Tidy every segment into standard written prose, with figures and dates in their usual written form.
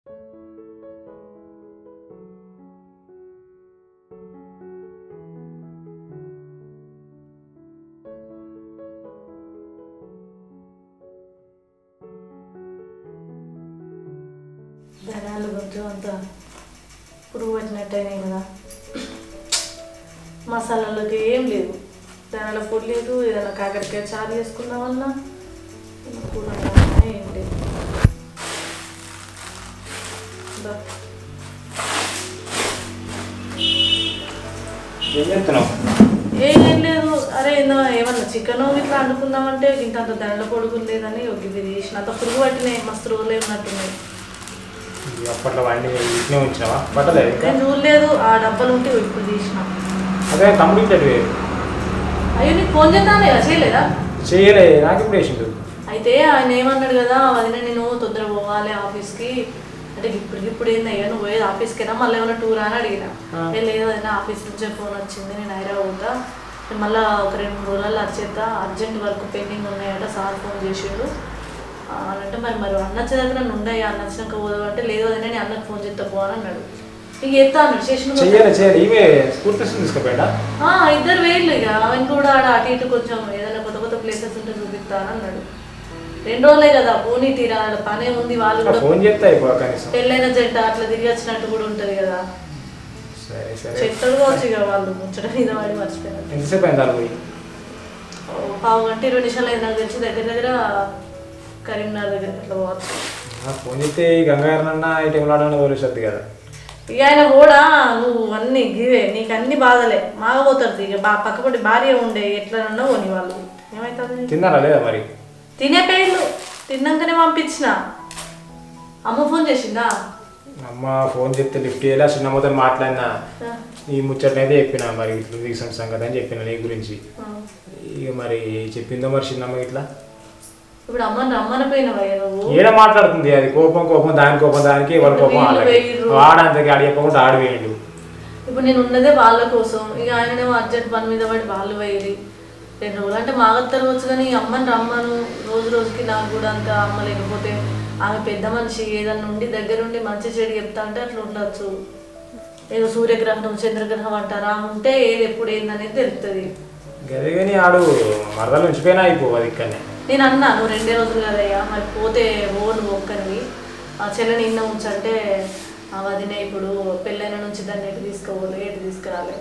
ధనాలు కొంచెం అంత పురుగు పట్టినట్టయినాయి కదా. మసాలాలకి ఏం లేదు, ధనాల పొడి లేదు, ఏదైనా కాకరకాయ చారు చేసుకుందామన్నా కూర ఏం లేదు. ఏం లేదు. అరే ఏమన్నా చికెన్ ఇట్లా వండుకుందామంటే ఇంత అంత ధనల పొడుగులు లేదని ఇవి చేసిన అంత పురుగు పట్టినాయి, మస్తు రోజులే ఉన్నట్టున్నాయి. అప్పట్లో వాడిని ఇంట్లో ఉంచావా? పట్టలేదు నేను చూడలేదు, ఆ డబ్బాలు ఉంటే ఇప్పుడు తీసిన. అదే తమ్ముడు అయ్యో నీకు ఫోన్ చేద్దానే చేయలేదా? చేయలే, నాకు ఇప్పుడు వేసిండు. అయితే ఆయన ఏమన్నాడు కదా, వదిన నేను తొందర పోవాలి ఆఫీస్కి అంటే ఇప్పుడు ఏందయ్యా నువ్వు పోయేది ఆఫీస్కేనా మళ్ళీ ఏమైనా టూర్ అని అడిగిన. లేదు వదిన ఆఫీస్ నుంచే ఫోన్ వచ్చింది, నేను హైదరాబాద్ పోతా, మళ్ళీ ఒక 2-3 రోజుల్లో వచ్చేస్తా, అర్జెంట్ వర్క్ పెండింగ్ ఉన్నాయట, సార్ ఫోన్ చేసాడు అని అంటే మరి అన్న వచ్చేదాకా నన్ను ఉండయా, అన్న వచ్చినాక పోదాం అంటే లేదు వదిన నేను అన్నకు ఫోన్ చేస్తా పో అని అన్నాడు. నీకు ఎత్తా అన్నాడు స్టేషన్. ఇద్దరు వేళ్ళు ఇక ఆయన కూడా ఆడ అటు ఇటు కొంచెం ఏదైనా కొత్త కొత్త ప్లేసెస్ ఉంటే చూపిస్తా అని అన్నాడు. 2 రోజులే కదా పోనీ తీరా, పనే ఉంది, వాళ్ళు కూడా పెళ్ళైన జంట అట్లా తిరిగి వచ్చినట్టు కూడా ఉంటది కదా. చెత్తడు కావచ్చు ఇక వాళ్ళు ముచ్చట మీద వాడి మర్చిపోయినారు. 1/2 గంట 20 నిమిషాలు అయింది నాకు తెలిసి, దగ్గర దగ్గర కరీంనగర్ దగ్గర అట్లా పోవచ్చు. ఫోన్ చేస్తే గంగారన్న వదిలేసద్ది కదా. ఇక ఆయన కూడా నువ్వు అన్ని గివే నీకు అన్ని బాధలే మాగపోతారు. ఇక పక్కపడి భార్య ఉండే ఎట్లనన్నా పోనీ వాళ్ళు ఏమవుతుంది. తిన్నారా లేదా మరి? తినే పేర్లు తిన్నాకనే పంపించిన. అమ్మ ఫోన్ చేసిందా? అమ్మ ఫోన్ చెప్తే లిఫ్ట్ చేయలే, చిన్నమ్మతో మాట్లాడినా ఈ ముచ్చట్నైతే చెప్పినా మరి రీసెంట్ సంగతి అని చెప్పిన నీ గురించి. ఇక మరి చెప్పిందో మరి చిన్నమ్మ ఇట్లా. ఇప్పుడు అమ్మని రమ్మనిపోయినవా నువ్వు? ఏడ మాట్లాడుతుంది అది, కోపం దాని కోపం దానికి, ఎవరి కోపం వాడంతకి ఆడ చెప్పకుండా ఆడివేయండు. ఇప్పుడు నేను ఉన్నదే వాళ్ళ కోసం, ఇక ఆయననేమో అర్జెంట్ పని మీద పడి వాళ్ళు వేయరు. 2 రోజులు అంటే మాగత్తరు వచ్చు కానీ అమ్మని రమ్మను, రోజుకి నాకు కూడా అంత అమ్మ లేకపోతే ఆమె పెద్ద మనిషి, ఏదన్నా ఉండి దగ్గరుండి మంచి చెడు చెప్తా అంటే అట్లా ఉండొచ్చు. ఏదో సూర్యగ్రహణం చంద్రగ్రహం అంటారా ఉంటే ఏది ఎప్పుడు ఏందనేది తెలుస్తుంది. గదే కానీ ఆడు మరదలు ఉంచిపోయినా అయిపోవాలి ఇక్కడనే. నేను అన్నా నువ్వు 2 రోజులు కదయ్యా మరి పోతే నువ్వు ఒక్కనివి, ఆ చెల్లెని ఇన్న ఉంచంటే వదినే ఇప్పుడు పెళ్ళైన నుంచి దాన్ని ఎటు తీసుకోవాలి ఎటు తీసుకురాలి,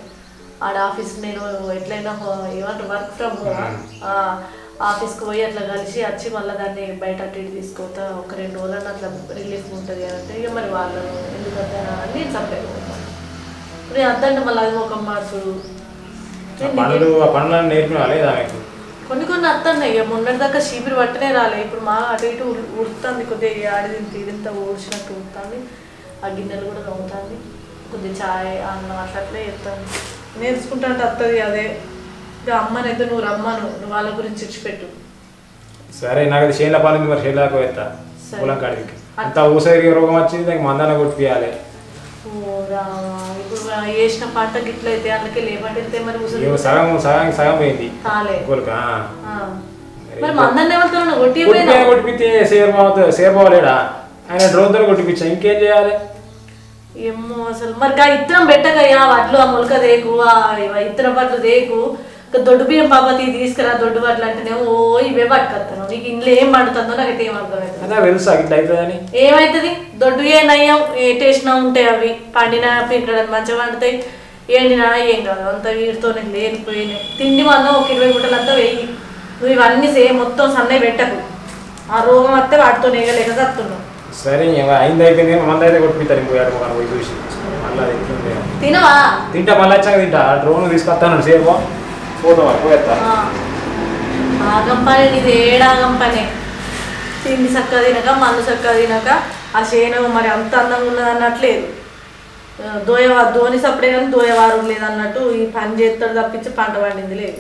ఆడ ఆఫీస్ నేను ఎట్లయినా ఏమంటారు వర్క్ ఫ్రమ్ హోమ్ ఆఫీస్కి పోయి అట్లా కలిసి వచ్చి మళ్ళీ దాన్ని బయట అటు ఇటు తీసుకోతా ఒక 2 రోజులన్నా అట్లా రిలీఫ్ ఉంటుంది అంటే ఇక మరి వాళ్ళు ఎందుకు వద్దా అని నేను చెప్పలేకపోతాను. ఇప్పుడు నేను వద్దంటే మళ్ళీ అది ఒక మార్చుడు పనులను నేర్పినా లేదా మీకు? కొన్ని అత్తన్నాయి. ఇక మొన్నటిదాకా చీపిరి పట్టనే రాలే, ఇప్పుడు మా అటు ఇటు ఉడుతుంది, కొద్దిగా ఆడిదింత ఇదంతా ఊడ్చినట్టు ఉడుతుంది, ఆ గిన్నెలు కూడా తవ్వుతుంది, కొద్దిగా చాయ్ అన్నం అట్లట్లే చెప్తాను. నేర్చుకుంటా అంటే వస్తుంది అదే. ఇక అమ్మనైతే నువ్వు రమ్మను, నువ్వు వాళ్ళ గురించి ఇచ్చిపెట్టు. సరే నాకు అది చేనుల పని మరి చేనులకు పోతా పొలం కాడికి అంత ఊసరి రోగం వచ్చింది, దానికి మందాన కొట్టియాలి. ఇప్పుడు వేసిన పంట గిట్ల అయితే అందుకే లేపంటే మరి సగం పోయింది. కొట్టిపిస్తే సేర్బావలేడా ఆయన డ్రోన్ తో కొట్టిపించా, ఇంకేం చేయాలి? ఏమో అసలు మరి ఇత్తనం పెట్టకయ్యా వడ్లు, ఆ మొలక దేకు, ఇత్తనం పట్లు దేకు, దొడ్డు బియ్యం బాబతి తీసుకురా, దొడ్డు వడ్లు అంటేనేమో ఇవే పట్టుకొస్తాను. నీకు ఇంట్లో ఏం పండుతుందో నాకైతే ఏమర్థమవుతుంది. ఏమవుతుంది దొడ్డు ఏ నయ్యం టేస్ట్ ఉంటాయి, అవి పండిన పిండడం మంచిగా పండుతాయి, ఎండినా ఏం కాదు, అంత వీటితో లేనిపోయినాయి. తిండి మందం ఒక 20 గుంటలు అంతా వెయ్యి, నువ్వు ఇవన్నీ మొత్తం సన్నయ్య పెట్టకు, ఆ రోగం వస్తే వాటితో నేగలేక చస్తున్నావు. సరే అయింది అయిపోయింది, మంది అయితే కొట్టిపిస్తారు పోయి చూసి మళ్ళీ తినవా? తింటా మళ్ళీ వచ్చాక తింటా, డ్రోన్ తీసుకొస్తాను సేపు ఆగంపనే నీది ఏడాగంపనే, తిండి చక్కగా తినక మందు చక్కగా తినక ఆ చేను మరి అంత అందంగా ఉన్నది అన్నట్లేదు. ధోని సప్పుడే కానీ దోయవారం లేదన్నట్టు ఈ పని చేస్తాడు తప్పించి పంట పండింది లేదు.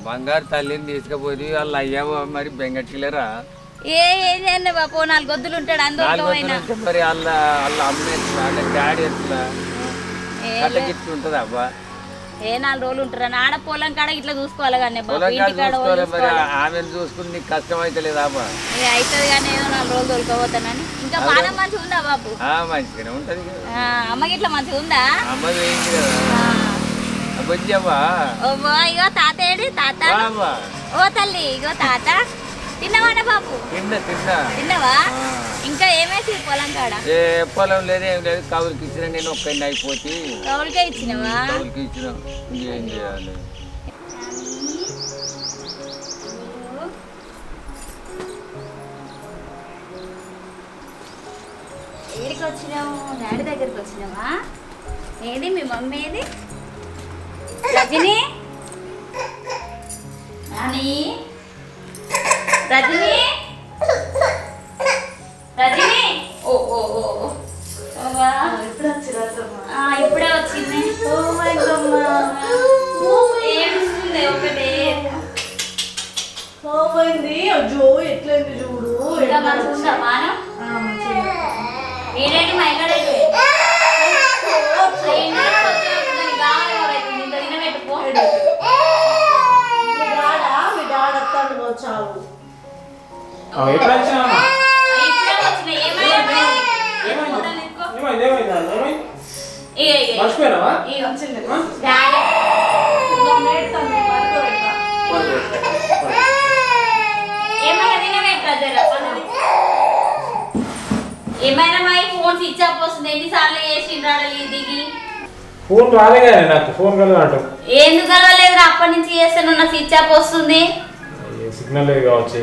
బంగారు తల్లిని తీసుకుపోయి వాళ్ళు అయ్యా మరి బెంగట్లేరా ఏం బాపు 4 గొద్దులు ఉంటాడు అందులో మరి వాళ్ళ అమ్మ డాడీ ఎట్లా ఉంటుంది అబ్బా? ఏ 4 రోజులు ఉంటారా ఆడ పొలం కాడ ఇట్లా చూసుకోవాలి కానీ ఆమె చూసుకుని నీకు కష్టం అయితే లేదా అవుతుంది కానీ ఏదో 4 రోజులు దొరకపోతానని ఇంకా పానం మంచిగా ఉందా బాబు మంచిగానే ఉంటది అమ్మకి ఇట్లా మంచిగా ఉందా అమ్మది ఏంటి కదా బొజ్జవ్వా ఓ ఇగో తాత ఏడి తాత ఓ తల్లి ఇగో తాత తిన్నవాడా బాబు తిన్నవా ఇంకా ఏమేసి పొలం కాడ ఏ పొలం లేదు ఏం లేదు కౌలుకి ఇచ్చిన నేను ఒక్కడిని అయిపోతే కౌలుకే ఇచ్చినవా కౌలుకి ఇచ్చిన ఇంకేం చేయాలి ఏడికి వచ్చినావు డాడీ దగ్గరికి వచ్చినావా ఏది మీ మమ్మీ ఏది రజని రజని రజని ఓ ఓ ఓ ఇప్పుడే వచ్చింది ఏడుస్తుంది ఒకటే అయ్యో ఎట్లయింది చూడు ఇంకా మంచిగా ఉందా మానం ఏడేంటి మా ఇక్కడ ఏమైనా మా ఫోన్ స్విచ్ ఆఫ్ వస్తుంది ఎన్నిసార్లు చేసిండ్రాడు దిగి ఫోన్ రాలే కదా నాకు ఫోన్ కలవాడు ఎందుకు కలవలేదు అప్పటి నుంచి చేస్తాను నా స్విచ్ ఆఫ్ వస్తుంది సిగ్నల్ లేదు కావచ్చు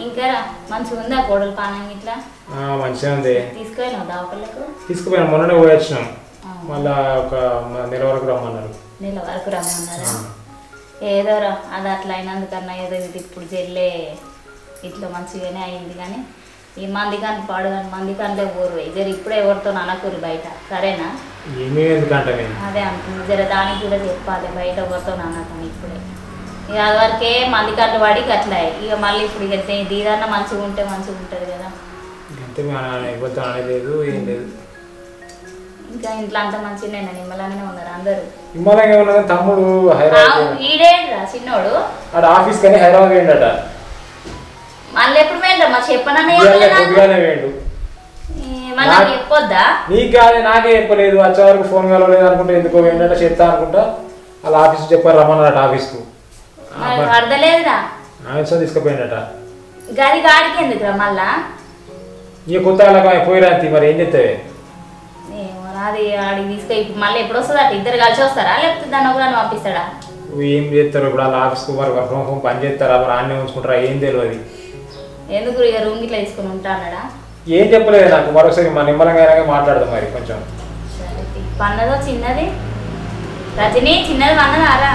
ఇంకా మంచిగా ఉందా కోడలు పానం ఇట్లా మంచిగా ఉంది తీసుకుపోయినావు దావకళ్ళకు తీసుకుపోయినా మొన్ననే పోయి వచ్చినాం మళ్ళా ఒక నెల వరకు రమ్మన్నారు నెల వరకు రమ్మన్నారా ఏదోరా అది అట్లా అయినందుకన్నా ఏదో ఇది ఇప్పుడు చెల్లే ఇట్లా మంచిగానే అయింది కానీ ఈ మంది కానీ పాడు కానీ మంది కంటే ఊరు జర ఇప్పుడే ఎవరితో అనకూరు బయట సరేనా అదే అంటుంది జర దానికి కూడా చెప్పాలి బయట ఎవరితో అనకని ఇప్పుడే ఇక అది వరకే మంది కంట పడి అట్లా ఇక మళ్ళీ ఇప్పుడు ఇక దీదన్నా మంచిగా ఉంటే మంచిగా ఉంటుంది కదా ఇంకా ఇంట్లో అంత మంచిగా నిమ్మలంగానే ఉన్నారు అందరూ తమ్ముడు ఈడేంట్రా చిన్నోడు ఆఫీస్ కానీ హైదరాబాద్ పోయిండట మళ్ళీ ఎప్పుడు పోయిండ్రా మా చెప్పననే చెప్పొద్దా నీకు కాదు నాకే చెప్పలేదు వచ్చే వరకు ఫోన్ కలవలేదు అనుకుంటా ఎందుకో ఏంటంటే చెప్తా అనుకుంటా వాళ్ళ ఆఫీస్ చెప్పారు రమ్మన్నారట ఆఫీస్కు అర్థలేదురా తీసుకుపోయిండట గది గాడికి ఎందుకురా మళ్ళా ఇక కొత్త వాళ్ళకి పోయిరా మరి ఏం చెప్తావే అది ఆడికి తీసుకు ఇప్పుడు మళ్ళీ ఎప్పుడు వస్తుంది అటు ఇద్దరు కలిసి వస్తారా లేకపోతే దాన్ని ఒకదాన్ని పంపిస్తాడా ఏం చేస్తారు ఇప్పుడు వాళ్ళ ఆఫీస్కు మరి వర్క్ ఫ్రమ్ హోమ్ పని చేస్తారా మరి అన్నీ ఉంచుకుంటారా ఏం తెలియదు ఎందుకు ఇక రూమ్ ఇట్లా తీసుకుని ఉంటాడా ఏం చెప్పలేదు నాకు మరొకసారి మా నిమ్మలంగా మాట్లాడదాం మరి కొంచెం పన్నదో చిన్నది రజని చిన్నది పన్నదారా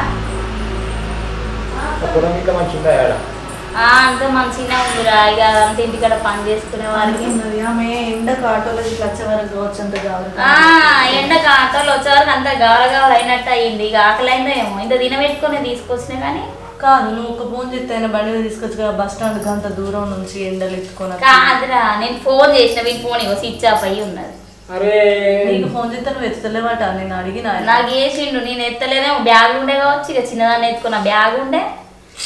ఇట్లా మంచి ఉంటాయి అంత మంచిగా ఉందిరా ఇక అంత ఇంటికాడ పని చేసుకునే వారికి ఎండకు ఆటోలో వచ్చే వరకు కావచ్చు అంత ఎండకు ఆటోలు వచ్చే వరకు అంత గావల అయినట్టు అయ్యింది ఇక ఆకలి అయిందో ఏమో ఇంత తినబెట్టుకుని తీసుకొచ్చినా కానీ కాదు నువ్వు ఒక ఫోన్ చేస్తే బండి మీద తీసుకొచ్చి బస్ స్టాండ్ అంత దూరం నుంచి ఎండలు ఎత్తుకొని కాదురా నేను ఫోన్ చేసిన వీటి ఫోన్ ఇగో స్విచ్ ఆఫ్ అయ్యి ఉన్నది నీకు ఫోన్ చేస్తే నువ్వు ఎత్తలేవాట నేను అడిగిన నాకు వేసిండు నేను ఎత్తలేదేమో బ్యాగ్ ఉండే కావచ్చు ఇక చిన్నదాన్ని ఎత్తుకున్న బ్యాగ్ ఉండే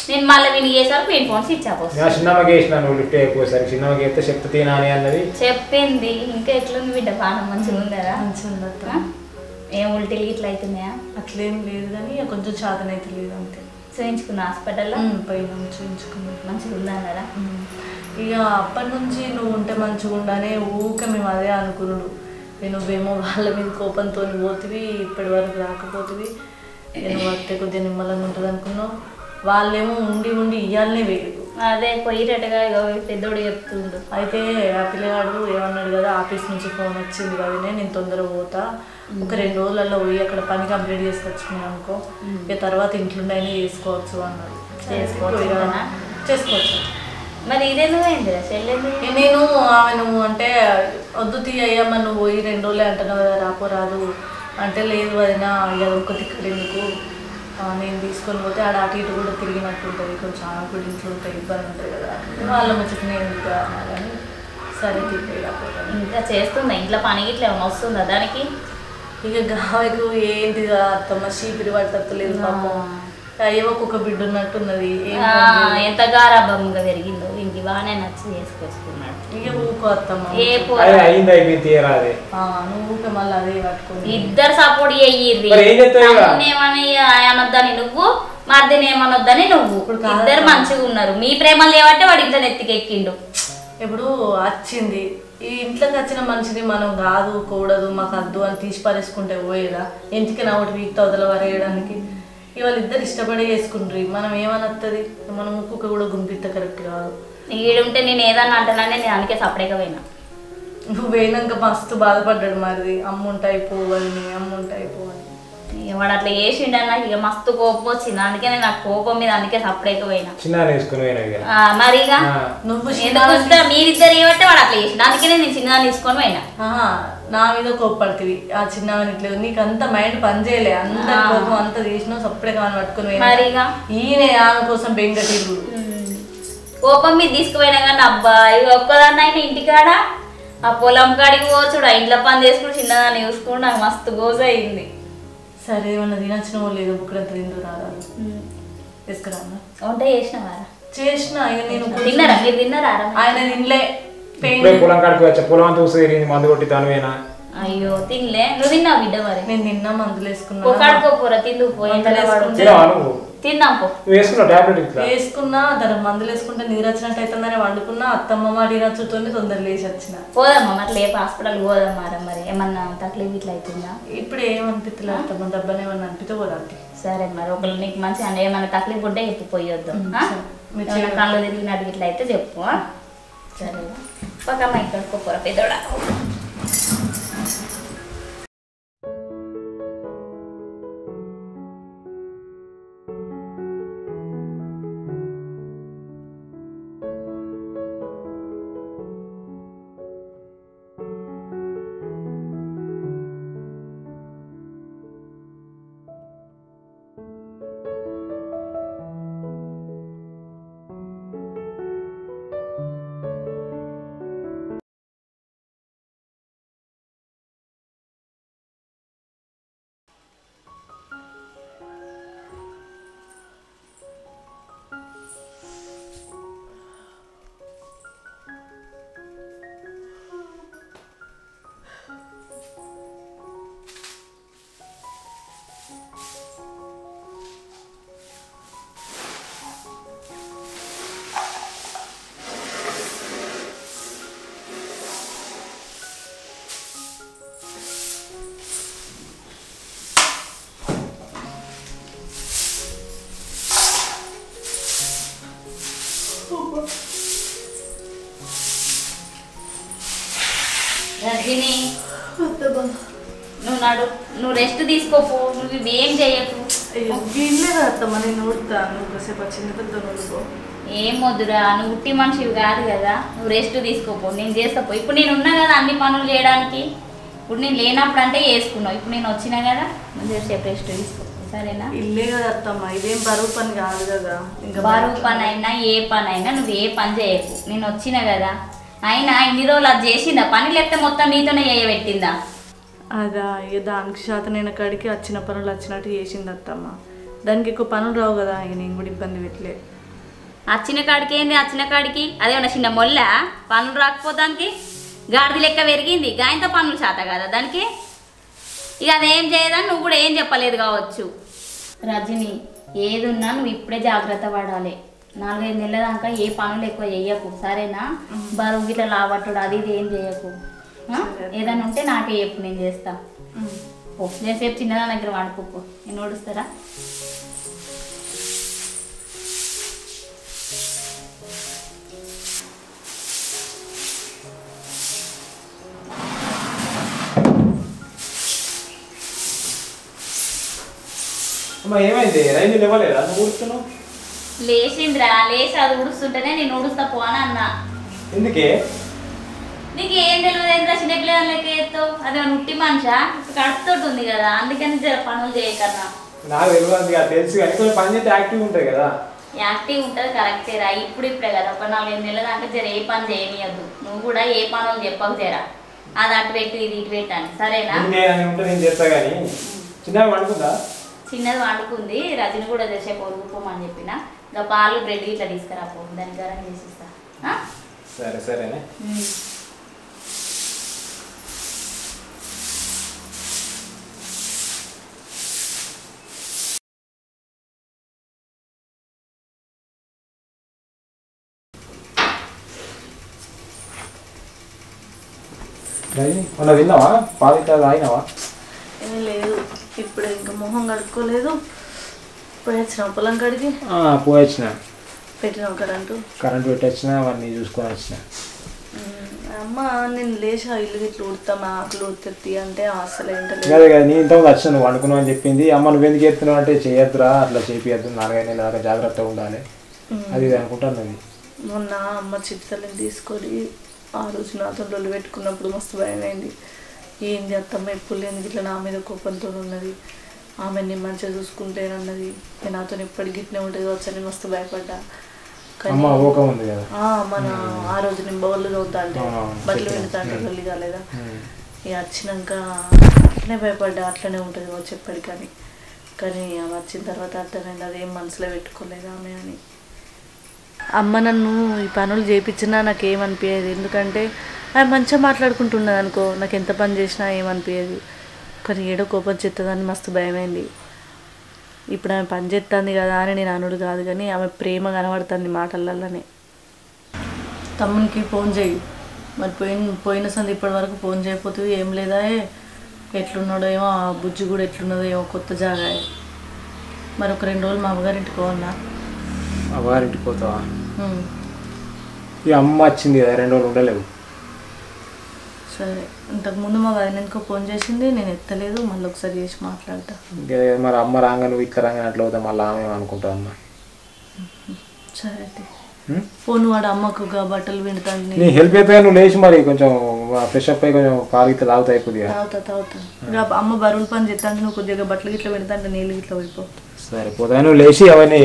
నేను మళ్ళీ వీళ్ళు చేసారు వీటి ఫోన్ స్విచ్ ఆఫ్ చెప్పింది ఇంకా ఎట్లుంది బిడ్డ పానం మంచిగా ఉందా మంచిగా ఏం ఉల్టీలు ఇట్లా అవుతున్నాయా అట్లేం లేదు కానీ కొంచెం చాతన అయితే లేదు అంతే చూయించుకున్నా హాస్పిటల్లో పోయినా చూయించుకున్నా మంచిగా ఉందా అన్నారా ఇక అప్పటి నుంచి నువ్వు ఉంటే మంచిగా ఉండానే ఊకే మేము అదే అనుకున్నాడు నువ్వేమో వాళ్ళ మీద కోపంతో పోతివి ఇప్పటి వరకు రాకపోతివి నువ్వు వస్తే కొద్దిగా నిమ్మలంగా ఉంటుంది అనుకున్నావు వాళ్ళేమో ఉండి ఉండి ఇయ్యాలనే వేయదు అదే పోయినట్టుగా పెద్దోడు చెప్తుండు అయితే ఆ పిల్లగాడు ఏమన్నాడు కదా ఆఫీస్ నుంచి ఫోన్ వచ్చింది కదా నేను తొందరగా పోతా ఒక 2 రోజులలో పోయి అక్కడ పని కంప్లీట్ చేసుకొచ్చుకున్నాను అనుకో ఇక తర్వాత ఇంట్లోనే చేసుకోవచ్చు అన్నాడు చేసుకోవచ్చు మరి ఇదేందుకు అయిందిరా చెల్లెందు నేను ఆమెను అంటే వద్దు తీయమ్మ నువ్వు పోయి 2 రోజులే అంటున్నావు కదా రాపోరాదు అంటే లేదు వదినా ఇక ఒక్క తిక్కడ ఎందుకు నేను తీసుకొని పోతే ఆడ అటు ఇటు కూడా తిరిగినట్టు ఉంటుంది కొంచెం ఆమె కూడా ఇంట్లో ఉంటుంది ఇబ్బంది ఉంటుంది కదా వాళ్ళ ముచ్చటనే ఎందుకు అన్నా కానీ సరే తిప్పి రాకపోతే ఇంకా చేస్తుందా ఇంట్లో పని ఇట్లా ఏమైనా వస్తుందా దానికి ఇక గామెకు ఏంటిగా అత్తమ్మ చీపిరి పట్టలేదు పాపం ఏవో ఒక బిడ్డ ఉన్నట్టున్నది ఎంత గారాభంగా పెరిగిందో ఇంటి బాగానే నచ్చి చేసుకొచ్చుకున్నాడు ఇక ఊకో అత్తమ్మ నువ్వు మళ్ళీ అదే పట్టుకుని ఇద్దరు సపోర్ట్ చెయ్యిర్రి ఏమని అనొద్దని నువ్వు మరిదిని ఏమనొద్దని నువ్వు ఇద్దరు మంచిగా ఉన్నారు మీ ప్రేమలు లేవంటే వాడు ఇంట్లో నెత్తికెక్కిండు ఇప్పుడు వచ్చింది ఈ ఇంట్లోకి వచ్చిన మనిషిని మనం కాదు కూడదు మాకు అద్దు అని తీసి పారేసుకుంటే పోయేదా ఇంటికి నా ఒకటి వీక్ తవతల వరేయడానికి ఇవాళ ఇద్దరు ఇష్టపడే చేసుకుంటారు మనం ఏమనొస్తుంది మనం ముక్కు కూడా గుంపిస్తే కరెక్ట్ కాదు ఈడుంటే నేను ఏదన్నా అంటానని నేను అందుకే సపరేట్గా పోయినా నువ్వు పోయినాక మస్తు బాధపడ్డాడు మరి అమ్ముంటాయి పోవని అమ్ముంటాయి పోవని వాడు అట్లా చేసిండన్నా ఇక మస్తు కోపం వచ్చింది అందుకే నేను నాకు కోపం మీద అందుకే సపరేట్గా పోయినా మరిగా నువ్వు మీరిద్దరు ఏమంటే వాడు అట్లా చేసిండు అందుకే నేను చిన్నదాన్ని తీసుకొని పోయినా నా మీద కోప్పడుతుంది ఆ చిన్నవని ఇట్లేదు నీకు అంత మైండ్ పనిచేయలే అంత కోపం అంత తీసినావు సపరేట్ కాని పట్టుకుని మరిగా ఈయన ఆమె కోసం బెంగటీరు కోపం మీద తీసుకుపోయినా కానీ అబ్బా ఇవి ఒక్కదాన్ని అయినా ఇంటికాడ ఆ పొలం కాడికి పోచుడు ఆ ఇంట్లో పని చేసుకుని చిన్నదాన్ని చూసుకుని నాకు మస్తు గోజ అయింది సరే ఏమన్నా తినచ్చిన వాళ్ళు లేదో బుక్కడంత తిందు రాదు తీసుకురా వంట చేసినవారా చేసిన నేను తిన్నారా మీరు తిన్నారా ఆయన తినలే పొలం కాడికి వచ్చా పొలం అంతా చూసి మందు కొట్టి తనువేనా అయ్యో తినలే నువ్వు తిన్నావు బిడ్డ మరి నేను తిన్నా మందులు వేసుకున్నా కాడుకోపోరా తిందు తిన్నాం పో వేసుకున్నా దాని మందులు వేసుకుంటే నీరు వచ్చినట్టు అవుతుందని వండుకున్నా అత్తమ్మ మాడి నచ్చుతో తొందర లేచి వచ్చిన పోదమ్మా మరి లేపు హాస్పిటల్ పోదమ్మా మరి ఏమన్నా తక్లీఫ్ ఇట్లా అవుతుందా ఇప్పుడు ఏమనిపిస్తలే అత్తమ్మ దెబ్బని ఏమన్నా అనిపితే పోదాంటి సరే మరి ఒకళ్ళు నీకు మంచి అంటే ఏమన్నా తక్లీఫ్ ఉంటే చెప్పు పోయొద్దాం కళ్ళు తిరిగినట్టు ఇట్లా అయితే చెప్పు సరే పక్కమ్మ ఇక్కడ పోరా పెద్దోడా రజని నువ్వు నాడు నువ్వు రెస్ట్ తీసుకోపో నువ్వు ఏం చేయకు అత్తమ్మ నేను నూడుతాను కాసేపు వచ్చింది పెద్ద నూడుకో ఏం వద్దురా నువ్వు ఉట్టి మనిషివి కాదు కదా నువ్వు రెస్ట్ తీసుకోపో నేను చేస్తాపో ఇప్పుడు నేను ఉన్నా కదా అన్ని పనులు చేయడానికి ఇప్పుడు నేను లేనప్పుడు అంటే చేసుకున్నావు ఇప్పుడు నేను వచ్చినా కదా నువ్వు సేపు రెస్ట్ తీసుకో సరేనా ఇల్లే కదా అత్తమ్మ ఇదేం బరువు పని కాదు కదా ఇంకా బరువు పని అయినా ఏ పని అయినా నువ్వు ఏ పని చేయకు నేను వచ్చినా కదా అయినా ఇన్ని రోజులు అది చేసిందా పని లేకపోతే మొత్తం నీతోనే చేయబెట్టిందా అదా ఇక దానికి శాతనైన కాడికి వచ్చిన పనులు వచ్చినట్టు చేసింది అత్తమ్మ దానికి ఎక్కువ పనులు రావు కదా ఇక నేను కూడా ఇబ్బంది పెట్టలే వచ్చిన కాడికి ఏంది వచ్చిన కాడికి అదేమన్నా చిన్న మొల్ల పనులు రాకపోతానికి గాడిది లెక్క పెరిగింది గాయంతో పనులు శాత కదా దానికి ఇక అదేం చేయదని నువ్వు కూడా ఏం చెప్పలేదు కావచ్చు రజని ఏదున్నా నువ్వు ఇప్పుడే జాగ్రత్త పడాలి 4-5 నెలల దాకా ఏ పనులు ఎక్కువ చెయ్యకు సరేనా బరువు గిట్లా లావట్టుడు అది ఇది ఏం చేయకు ఏదైనా ఉంటే నాకే చెప్పు నేను చేస్తా ఓ నేను సేపు చిన్నదాని దగ్గర వాడుకోపో నేను ఓడుస్తారా ఏమైంది రైలు లేవలేదా నువ్వు ఊడుస్తున్నావు లేచిందిరా లేచి అది ఉడుస్తుంటేనే నేను ఉడుస్తా పో అని అన్నా ఎందుకే నీకు ఏం తెలియదు ఏంద్రా చిన్నపిల్లలకి ఎత్తావు అదే ఉట్టి మనిషా కడుపుతోటి ఉంది కదా అందుకని జర పనులు చేయకన్నా నాకు తెలియదు తెలుసు కానీ కొంచెం పని చేస్తే యాక్టివ్ ఉంటుంది కదా యాక్టివ్ ఉంటుంది కరెక్టేరా ఇప్పుడే కదా ఒక 4-5 నెలల దాకా జర ఏ పని చేయనియద్దు నువ్వు కూడా ఏ పనులు చెప్పకు జరా అది అటు పెట్టి ఇది ఇటు పెట్టాను సరేనా? నేను చేస్తా కానీ చిన్నగా వండుకుందా? చిన్నది వండుకుంది. రజని కూడా చేసే పొరుగుపోమని చెప్పిన. ఇంకా పాలు బ్రెడ్ ఇట్లా తీసుకురాపో, దానికి గరం చేసిస్తా. సరే సరేనే. మొన్న తిన్నావా? పాలు ఇట్లా తాగినావా? ఏం లేదు, ఇప్పుడు ఇంకా మొహం కడుక్కోలేదు. పోయొచ్చిన పొలం కాడికి. పోయొచ్చిన. పెట్టినావు కరెంటు పెట్టొచ్చిన, అవన్నీ చూసుకొని వచ్చిన. అమ్మ నేను లేచా ఇల్లు ఇట్లా ఉడతాం ఆకులు ఉత్తి అంటే అసలు ఏంటలేదు. అదే కదా, నీ ఇంతకు వచ్చిన నువ్వు అనుకున్నావు అని చెప్పింది. అమ్మ నువ్వు ఎందుకు చెప్తున్నావు అంటే చేయొద్దురా, అట్లా చేపియద్దు, 4-5 నెలల దాకా జాగ్రత్తగా ఉండాలి అది ఇది అనుకుంటాను. మొన్న అమ్మ చిత్తలని తీసుకొని ఆ రోజు నాతో లొల్లి పెట్టుకున్నప్పుడు మస్తు భయమైంది. ఏంది అత్తమ్మ ఎప్పుడు లేని ఇట్లా నా మీద కోపంతో ఉన్నది, ఆమెని మంచిగా చూసుకుంటేనన్నది, నాతో ఎప్పటికి గిట్నే ఉంటుంది వచ్చని మస్తు భయపడ్డా. మన ఆ రోజు నేను బౌళ్ళు చదువుతా అంటే బట్టలు పెడతా అంటే లొల్లి కాలేదా, ఇక వచ్చినాక అట్లనే భయపడ్డా. అట్లనే ఉంటుంది వచ్చి ఎప్పటికని. కానీ ఆమె వచ్చిన తర్వాత అర్థమైంది అదేం మనసులో పెట్టుకోలేదు ఆమె అని. అమ్మ నన్ను ఈ పనులు చేయించినా నాకు ఏమనిపించేది, ఎందుకంటే ఆమె మంచిగా మాట్లాడుకుంటున్నది అనుకో, నాకు ఎంత పని చేసినా ఏమనిపించేది. కానీ ఏడో కోపం చెత్తదని మస్తు భయమైంది. ఇప్పుడు ఆమె పని చేస్తుంది కదా అని నేను అనుడు కాదు, కానీ ఆమె ప్రేమ కనబడుతుంది మాటలలోనే. తమ్మునికి ఫోన్ చేయి మరి, పోయిన సంది ఇప్పటి వరకు ఫోన్ చేయకపోతే ఏం లేదా, ఎట్లున్నాడో ఏమో, ఆ బుజ్జి కూడా ఎట్లున్నదో ఏమో, కొత్త జాగా. మరి ఒక 2 రోజులు మా అమ్మగారింటికి పోవన్నా? అమ్మగారింటికి పోతావా? ఈ అమ్మ వచ్చింది కదా, 2 రోజులు ఉండలేవు. సరే, ఇంతకుముందు మా వదినకో ఫోన్ చేసింది, నేను ఎత్తలేదు, మళ్ళీ ఒకసారి చేసి మాట్లాడతా. మరి అమ్మ రాగా నువ్వు ఇక్కడ రాగా అట్లా అవుతా, మళ్ళీ ఆమె అనుకుంటా అమ్మ. సరే అయితే ఫోన్ వాడు అమ్మకు బట్టలు వింటాను, నీ హెల్ప్ అయితే నువ్వు లేచి మరి కొంచెం ఫ్రెష్ అప్ అయ్యి కొంచెం పాలు ఇట్లా తాగుతా అయిపోతుంది. తాగుతా అమ్మ బరువులు పని చేస్తాను, నువ్వు కొద్దిగా బట్టలు గిట్లా పెడతా అంటే నీళ్ళు గిట్లా పోయిపో. సరిపోతా, నువ్వు లేచి అవన్నీ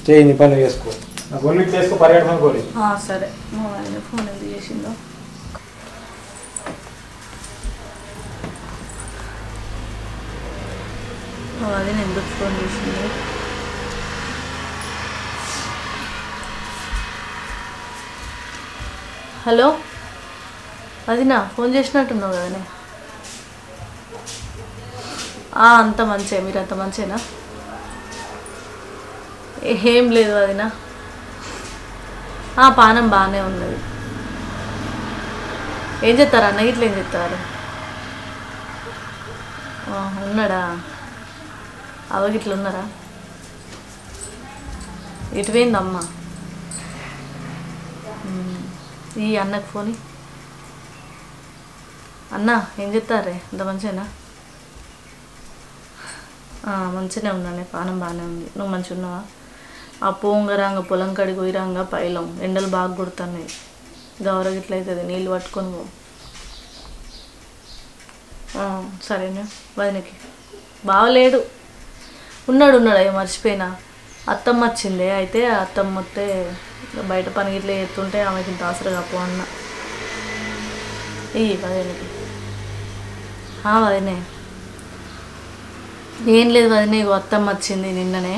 చేయి, పనులు చేసుకో, నాకు ఒళ్ళు ఇట్లా వేసుకో, పరిగెడమని కోరి. సరే, మా ఆయన ఫోన్ ఎందుకు చేసిందో. అది నేను ఎందుకు ఫోన్ చేసింది. హలో అదినా, ఫోన్ చేసినట్టున్నావు కదనే. అంత మంచిగా, మీరు అంత మంచిగా? ఏం లేదు అదినా, పానం బాగానే ఉన్నది. ఏం చెప్తారు అన్న ఇట్లా, ఏం చెప్తారు? ఉన్నాడా? అవగిట్లా ఉన్నారా? ఎటు పోయిందమ్మా? ఈ అన్నకు ఫోన్. అన్న ఏం చెప్తారే, అంత మంచిగా? మంచిగానే ఉన్నానే, పానం బాగానే ఉంది. నువ్వు మంచిగా ఉన్నావా? ఆ పోంగరాంగ పొలం కడిగి పోయిరాంగ పైలం ఎండలు బాగా కొడుతున్నాయి, గౌర గిట్ల అవుతుంది, నీళ్ళు పట్టుకొని పో. సరేనా? వదినకి బావలేడు, ఉన్నాడు అయ్యో మర్చిపోయినా. అత్తమ్మ వచ్చిందే, అయితే అత్తమ్మ వస్తే బయట పని గిట్లా ఎత్తుంటే ఆమెకి ఇంత ఆసరగా పో అన్న. వదినకి వదినే ఏం లేదు వదినే, ఇగో అత్తమ్మ వచ్చింది నిన్ననే.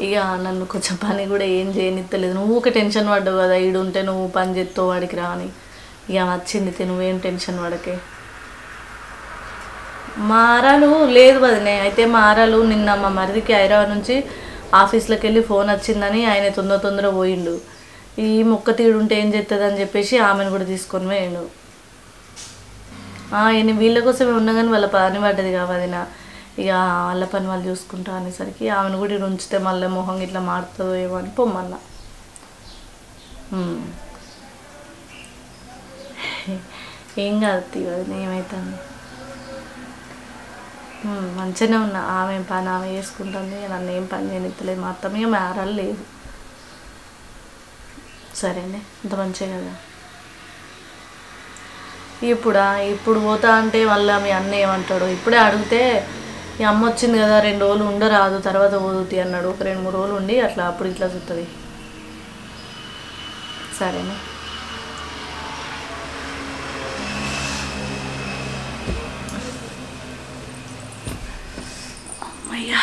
ఇక నన్ను కొంచెం పని కూడా ఏం చేయనిత్తలేదు. నువ్వు ఒక టెన్షన్ పడ్డావు కదా, ఈడుంటే నువ్వు పని చేస్తావు వాడికి రా అని. ఇక వచ్చింది, నువ్వేం టెన్షన్ పడకే. మారాలు లేదు వదినే, అయితే మారాలు నిన్న మా మరిదికి హైదరాబాద్ నుంచి ఆఫీస్లోకి వెళ్ళి ఫోన్ వచ్చిందని ఆయన తొందర పోయిండు. ఈ మొక్క తీడుంటే ఏం చేస్తుంది అని చెప్పేసి ఆమెను కూడా తీసుకొని పోయిండు. వీళ్ళ కోసమే ఉన్నా కానీ వాళ్ళ పని పడ్డది కావదినా. ఇక వాళ్ళ పని వాళ్ళు చూసుకుంటా అనేసరికి ఆమెను కూడా ఇక్కడ ఉంచితే మళ్ళీ మొహం ఇట్లా మారుతుందో ఏమో అని పొమ్మన్నా. ఏం కాదు వదిన, ఏమవుతుంది? మంచిగానే ఉన్నా, ఆమె పని ఆమె చేసుకుంటుంది, నన్ను ఏం పని చేయనిత్తలేదు. మా అత్తమ్మ ఇక మారాలి లేదు. సరేనే, అంత మంచిగా కదా. ఇప్పుడు పోతా అంటే మళ్ళీ మీ అన్న ఏమంటాడు? ఇప్పుడే అడిగితే ఈ అమ్మ వచ్చింది కదా 2 రోజులు ఉండరాదు, తర్వాత పోదుతి అన్నాడు. ఒక 2-3 రోజులు ఉండి అట్లా అప్పుడు ఇట్లా చూస్తుంది. సరేనా? అమ్మయ్యా